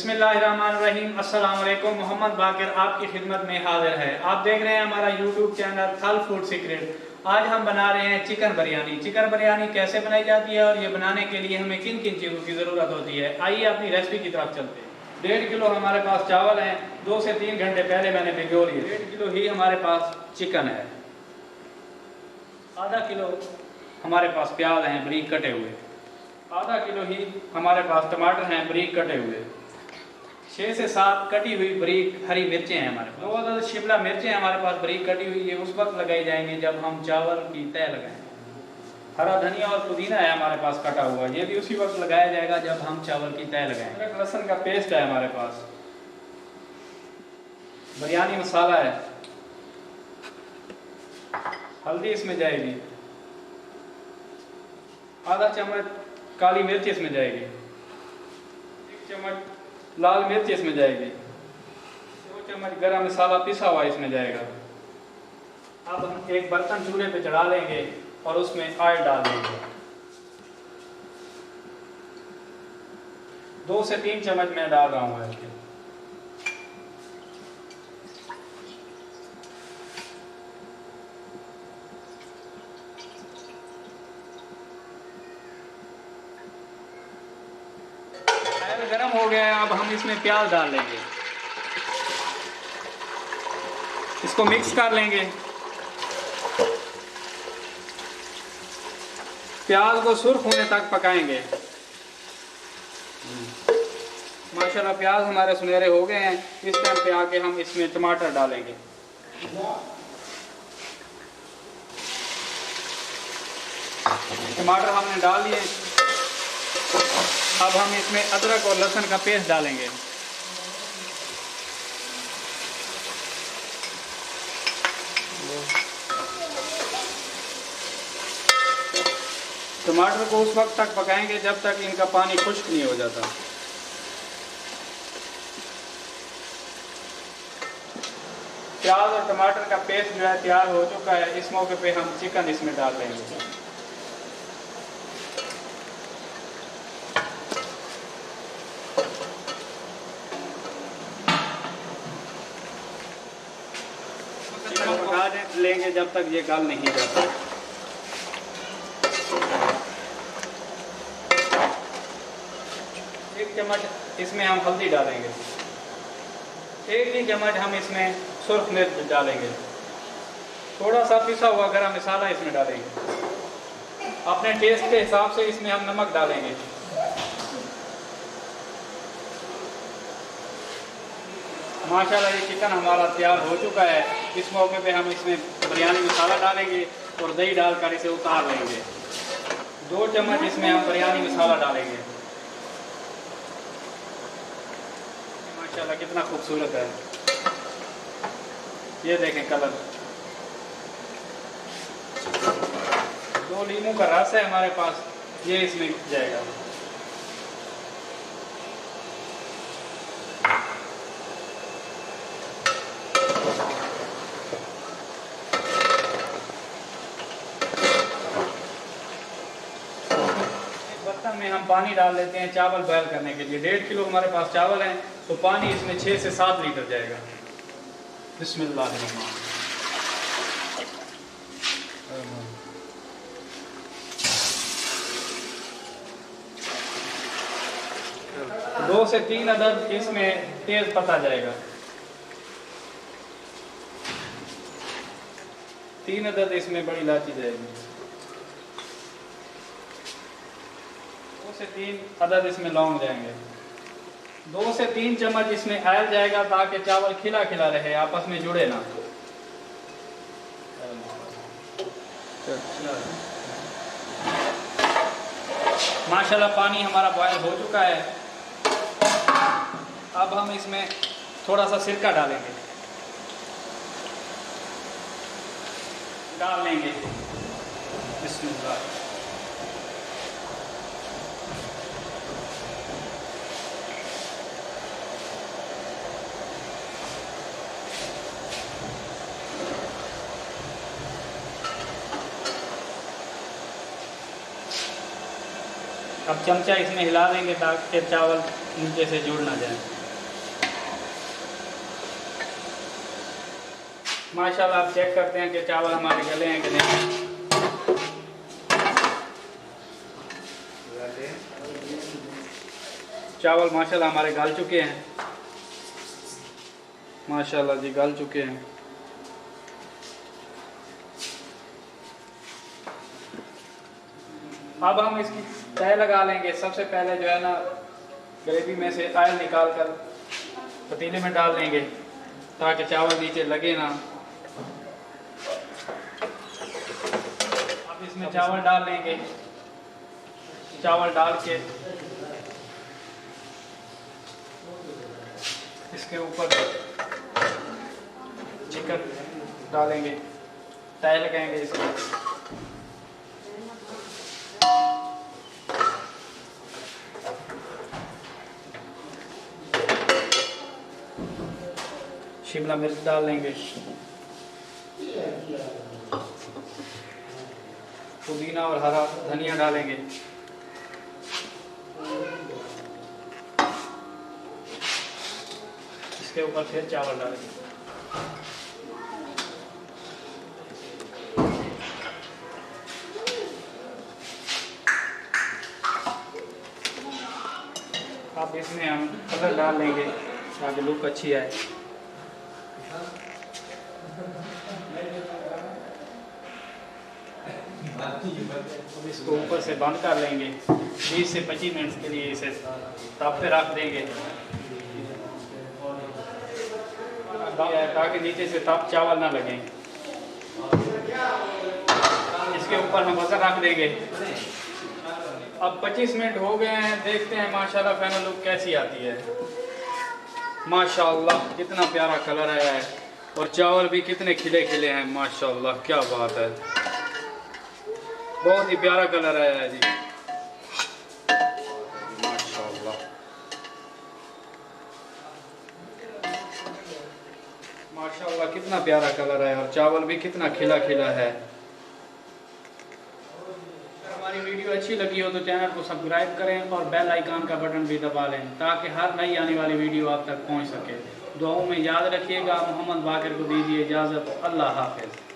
बिस्मिल्लाहिर्रहमानिर्रहीम। अस्सलाम वालेकुम। मोहम्मद बाकिर आपकी खिदमत में हाजिर है। आप देख रहे हैं हमारा यूट्यूब चैनल थल फूड सीक्रेट। आज हम बना रहे हैं चिकन बिरयानी। चिकन बिरयानी कैसे बनाई जाती है और ये बनाने के लिए हमें किन किन चीज़ों की ज़रूरत होती है, आइए अपनी रेसिपी की तरफ चलते हैं। 1.5 किलो हमारे पास चावल हैं, 2 से 3 घंटे पहले मैंने भिगो लिए। 1.5 किलो ही हमारे पास चिकन है। आधा किलो हमारे पास प्याज हैं बारीक कटे हुए। आधा किलो ही हमारे पास टमाटर हैं बारीक कटे हुए। 6 से 7 कटी हुई बारीक हरी मिर्चें हैं हमारे पास। 2 अदद शिमला मिर्चें हमारे पास बारीक कटी हुई। ये उस वक्त लगाई जाएंगी जब हम चावल की तह लगाएंगे। हरा धनिया और पुदीना है हमारे पास कटा हुआ, ये भी उसी वक्त लगाया जाएगा जब हम चावल की तह लगाएंगे। अदरक लहसुन का पेस्ट है हमारे पास। बिरयानी मसाला है, हल्दी इसमें जाएगी, आधा चम्मच काली मिर्च इसमें जाएगी, 1 चम्मच लाल मिर्च इसमें जाएगी, 2 चम्मच गरम मसाला पिसा हुआ इसमें जाएगा। अब हम एक बर्तन चूल्हे पे चढ़ा लेंगे और उसमें ऑयल डाल देंगे। 2 से 3 चम्मच मैं डाल रहा हूँ इसके। गरम हो गया है, अब हम इसमें प्याज डाल लेंगे, इसको मिक्स कर लेंगे। प्याज को सुर्ख होने तक पकाएंगे। माशाल्लाह प्याज हमारे सुनहरे हो गए हैं। इस टाइम पे आके हम इसमें टमाटर डालेंगे। टमाटर हमने डाल लिए। अब हम इसमें अदरक और लहसुन का पेस्ट डालेंगे। टमाटर को उस वक्त तक पकाएंगे जब तक इनका पानी खुश्क नहीं हो जाता। प्याज और टमाटर का पेस्ट जो है तैयार हो चुका है। इस मौके पे हम चिकन इसमें डाल देंगे। पका लेंगे जब तक ये गल नहीं जाता। एक चम्मच इसमें हम हल्दी डालेंगे। 1 चम्मच हम इसमें सुर्ख मिर्च डालेंगे। थोड़ा सा पिसा हुआ गरम मसाला इसमें डालेंगे। अपने टेस्ट के हिसाब से इसमें हम नमक डालेंगे। माशाल्लाह ये चिकन हमारा तैयार हो चुका है। इस मौके पे हम इसमें बिरयानी मसाला डालेंगे और दही डालकर इसे उतार लेंगे। 2 चम्मच इसमें हम बिरयानी मसाला डालेंगे। माशाल्लाह कितना खूबसूरत है, ये देखें कलर। 2 नींबू का रस है हमारे पास, ये इसमें जाएगा। बर्तन में हम पानी डाल लेते हैं चावल बॉयल करने के लिए। 1.5 किलो हमारे पास चावल हैं, तो पानी इसमें 6 से 7 लीटर जाएगा। बिस्मिल्लाह। 2 से 3 अदद इसमें तेज पत्ता जाएगा। 3 अदद इसमें बड़ी इलायची जाएगी। 2 से 3 अदद इसमें लौंग जाएंगे। 2 से 3 चम्मच इसमें ऑयल जाएगा ताकि चावल खिला खिला रहे, आपस में जुड़े ना। माशाल्लाह पानी हमारा बॉयल हो चुका है। अब हम इसमें थोड़ा सा सिरका डालेंगे, डाल लेंगे। बिस्मिल्लाह। अब चमचा इसमें हिला देंगे ताकि चावल नीचे से जुड़ ना जाए। माशाल्लाह आप चेक करते हैं कि चावल हमारे गले हैं कि नहीं। चावल माशाल्लाह हमारे गल चुके हैं, माशाल्लाह जी गल चुके हैं। अब हम इसकी तय लगा लेंगे। सबसे पहले जो है ना ग्रेवी में से ऑयल निकाल कर पतीले में डाल देंगे ताकि चावल नीचे लगे ना। अब इसमें चावल डाल लेंगे। चावल डाल के इसके ऊपर चिकन डालेंगे, तय लगाएंगे इसमें। शिमला मिर्च डाल लेंगे, पुदीना और हरा धनिया डालेंगे। इसके ऊपर फिर चावल डालेंगे। अब इसमें हम कलर डाल लेंगे ताकि लुक अच्छी आए। अब इसको ऊपर से बंद कर लेंगे। 20 से 25 मिनट के लिए इसे ताप पे रख देंगे ताकि नीचे से ताप चावल ना लगे। इसके ऊपर हम वजन रख देंगे। अब 25 मिनट हो गए हैं, देखते हैं माशाल्लाह फाइनल लुक कैसी आती है। माशाल्लाह कितना प्यारा कलर आया है और चावल भी कितने खिले खिले हैं। माशाल्लाह क्या बात है, बहुत ही प्यारा कलर आया है जी। माशाल्लाह माशाल्लाह कितना प्यारा कलर है और चावल भी कितना खिला खिला है। हमारी वीडियो अच्छी लगी हो तो चैनल को सब्सक्राइब करें और बेल आइकन का बटन भी दबा लें ताकि हर नई आने वाली वीडियो आप तक पहुंच सके। दुआओं में याद रखिएगा। मोहम्मद बाकर को दीजिए इजाज़त। अल्लाह हाफ़िज़।